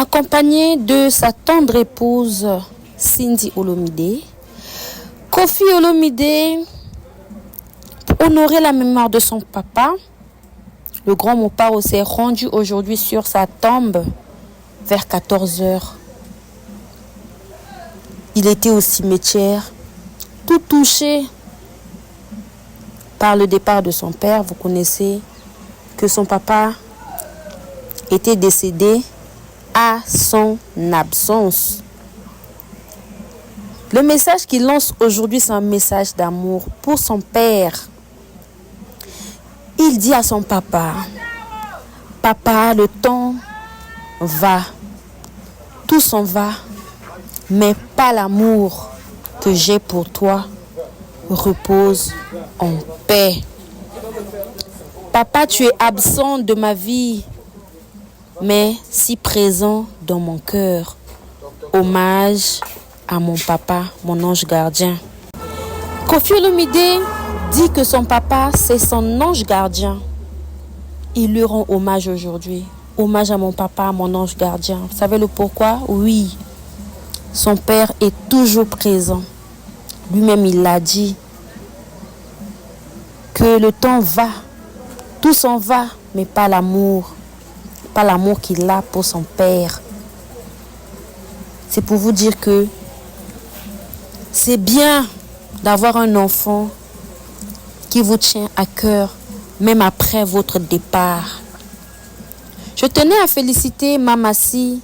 Accompagné de sa tendre épouse Cindy Olomide, Koffi Olomide, pour honorer la mémoire de son papa, le grand Mopao s'est rendu aujourd'hui sur sa tombe vers 14h. Il était au cimetière, tout touché par le départ de son père. Vous connaissez que son papa était décédé à son absence. Le message qu'il lance aujourd'hui, c'est un message d'amour pour son père. Il dit à son papa, « Papa, le temps va, tout s'en va, mais pas l'amour que j'ai pour toi. Repose en paix. Papa, tu es absent de ma vie, mais si présent dans mon cœur. Hommage à mon papa, mon ange gardien. » Koffi Olomide dit que son papa, c'est son ange gardien. Il lui rend hommage aujourd'hui. Hommage à mon papa, mon ange gardien. Vous savez le pourquoi? Oui, son père est toujours présent. Lui-même, il l'a dit, que le temps va, tout s'en va, mais pas l'amour. Pas l'amour qu'il a pour son père. C'est pour vous dire que c'est bien d'avoir un enfant qui vous tient à cœur, même après votre départ. Je tenais à féliciter Mamassi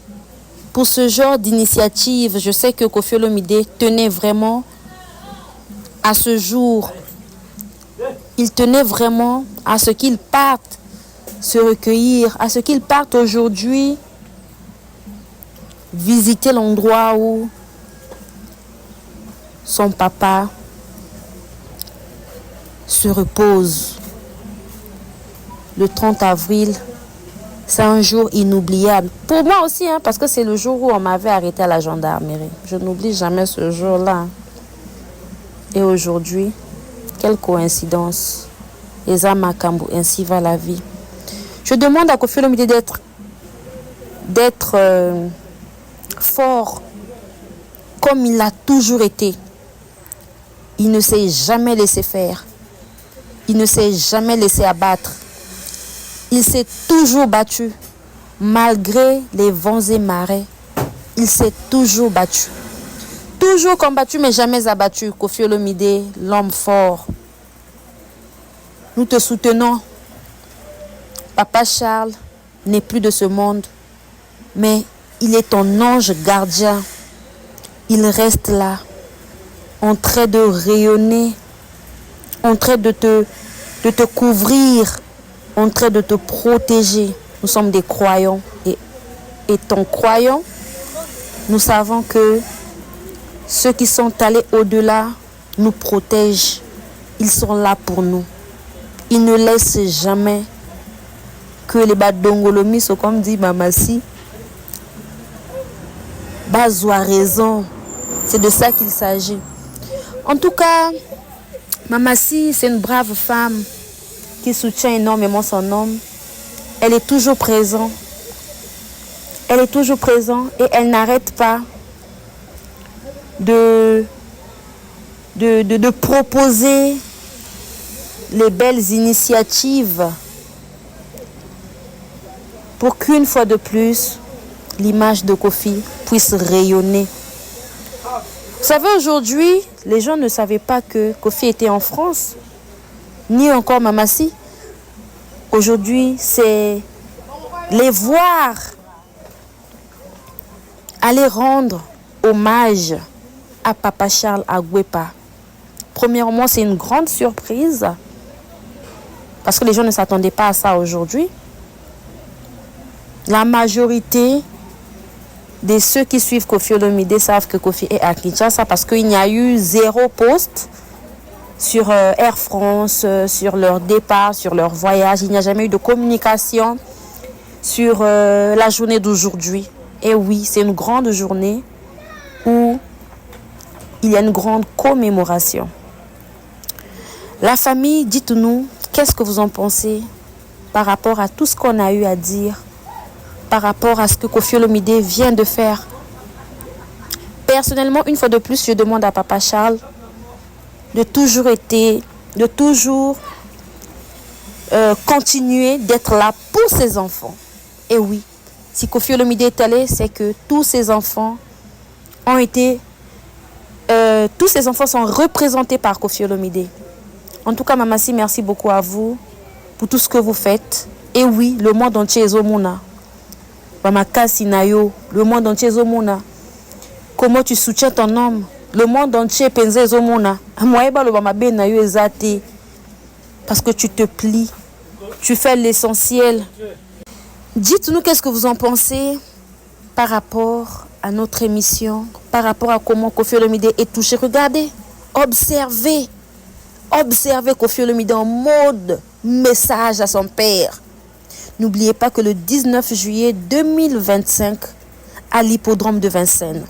pour ce genre d'initiative. Je sais que Koffi Olomide tenait vraiment à ce jour. Il tenait vraiment à ce qu'il parte se recueillir, à ce qu'il parte aujourd'hui visiter l'endroit où son papa se repose. Le 30 avril, c'est un jour inoubliable. Pour moi aussi, parce que c'est le jour où on m'avait arrêté à la gendarmerie. Je n'oublie jamais ce jour-là. Et aujourd'hui, quelle coïncidence. Eza Makambo, ainsi va la vie. Je demande à Koffi Olomide d'être fort comme il a toujours été. Il ne s'est jamais laissé faire. Il ne s'est jamais laissé abattre. Il s'est toujours battu. Malgré les vents et marées, il s'est toujours battu. Toujours combattu mais jamais abattu. Koffi Olomide, l'homme fort. Nous te soutenons. Papa Charles n'est plus de ce monde, mais il est ton ange gardien. Il reste là, en train de rayonner, en train de te couvrir, en train de te protéger. Nous sommes des croyants et étant croyants, nous savons que ceux qui sont allés au-delà nous protègent. Ils sont là pour nous. Ils ne laissent jamais que les badongolomis sont comme dit Mamassi. Bazo a raison. C'est de ça qu'il s'agit. En tout cas, Mamassi, c'est une brave femme qui soutient énormément son homme. Elle est toujours présente. Elle est toujours présente et elle n'arrête pas de proposer les belles initiatives pour qu'une fois de plus, l'image de Koffi puisse rayonner. Vous savez, aujourd'hui, les gens ne savaient pas que Koffi était en France, ni encore Mamassi. Aujourd'hui, c'est les voir aller rendre hommage à Papa Charles Aguepa. Premièrement, c'est une grande surprise parce que les gens ne s'attendaient pas à ça aujourd'hui. La majorité de ceux qui suivent Koffi Olomide savent que Koffi est à Kinshasa parce qu'il n'y a eu 0 poste sur Air France, sur leur départ, sur leur voyage. Il n'y a jamais eu de communication sur la journée d'aujourd'hui. Et oui, c'est une grande journée où il y a une grande commémoration. La famille, dites-nous, qu'est-ce que vous en pensez par rapport à tout ce qu'on a eu à dire par rapport à ce que Koffi Olomide vient de faire. Personnellement, une fois de plus, je demande à Papa Charles de toujours continuer d'être là pour ses enfants. Et oui, si Koffi Olomide est allé, c'est que tous ses enfants sont représentés par Koffi Olomide. En tout cas, Mamassi, merci beaucoup à vous pour tout ce que vous faites. Et oui, le monde entier est Zomuna. Mamakasi Nayo, le monde entier est Zomuna. Comment tu soutiens ton homme? Le monde entier est Zomuna. Parce que tu te plies. Tu fais l'essentiel. Dites-nous qu'est-ce que vous en pensez par rapport à notre émission, par rapport à comment Koffi Olomide est touché. Regardez, observez Koffi Olomide en mode message à son père. N'oubliez pas que le 19 juillet 2025, à l'hippodrome de Vincennes,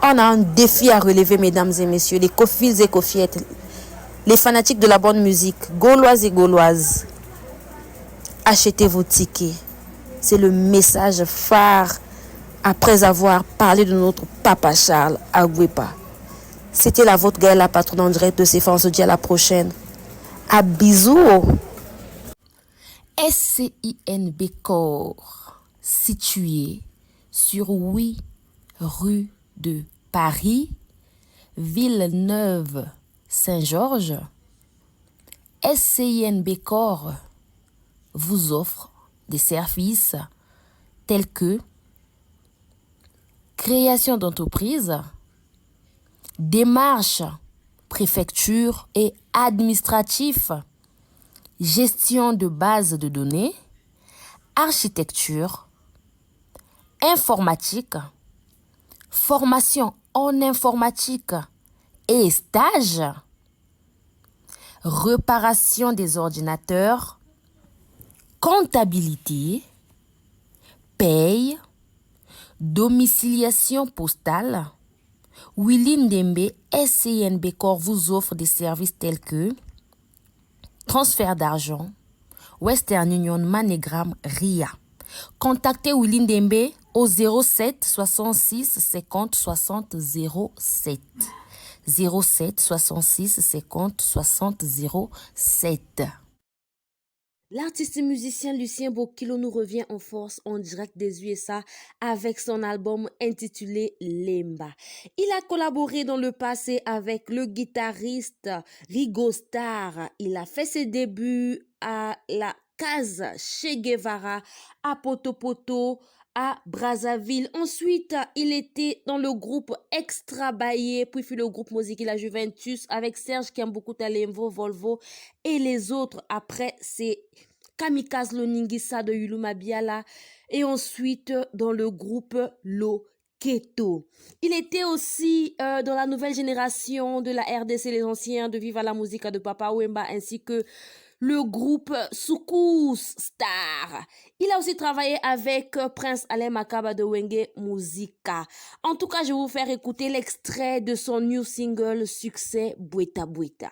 on a un défi à relever, mesdames et messieurs, les Koffis et Koffiettes, les fanatiques de la bonne musique, Gauloises et Gauloises. Achetez vos tickets. C'est le message phare après avoir parlé de notre Papa Charles Aguipa. C'était la vôtre Gaëlle, la patronne en direct de CFA. On se dit à la prochaine. À bisous. SCIN Bécor, situé sur 8 rue de Paris, Villeneuve-Saint-Georges. SCIN Bécor vous offre des services tels que création d'entreprise, démarches, préfecture et administratif, gestion de bases de données, architecture, informatique, formation en informatique et stage, réparation des ordinateurs, comptabilité, paye, domiciliation postale. Willy Ndembe SCIN Bécor vous offre des services tels que transfert d'argent, Western Union, MoneyGram, RIA. Contactez Willy Ndembe au 07 66 50 60 07. 07 66 50 60 07. L'artiste et musicien Lucien Bokilo nous revient en force en direct des USA avec son album intitulé Lemba. Il a collaboré dans le passé avec le guitariste Rigo Starr. Il a fait ses débuts à la Casa Che Guevara, à Poto, à Brazzaville. Ensuite, il était dans le groupe Extra Baye, puis fut le groupe musical La Juventus avec Serge Kiambuku Talemvo, Volvo et les autres. Après, c'est Kamikaze Loningisa de Yuluma Biala et ensuite dans le groupe Loketo. Il était aussi dans la nouvelle génération de la RDC, les anciens de Viva la Musica de Papa Wemba ainsi que le groupe Soukous Star. Il a aussi travaillé avec Prince Alain Makaba de Wenge Musica. En tout cas, je vais vous faire écouter l'extrait de son new single succès Bweta Bweta.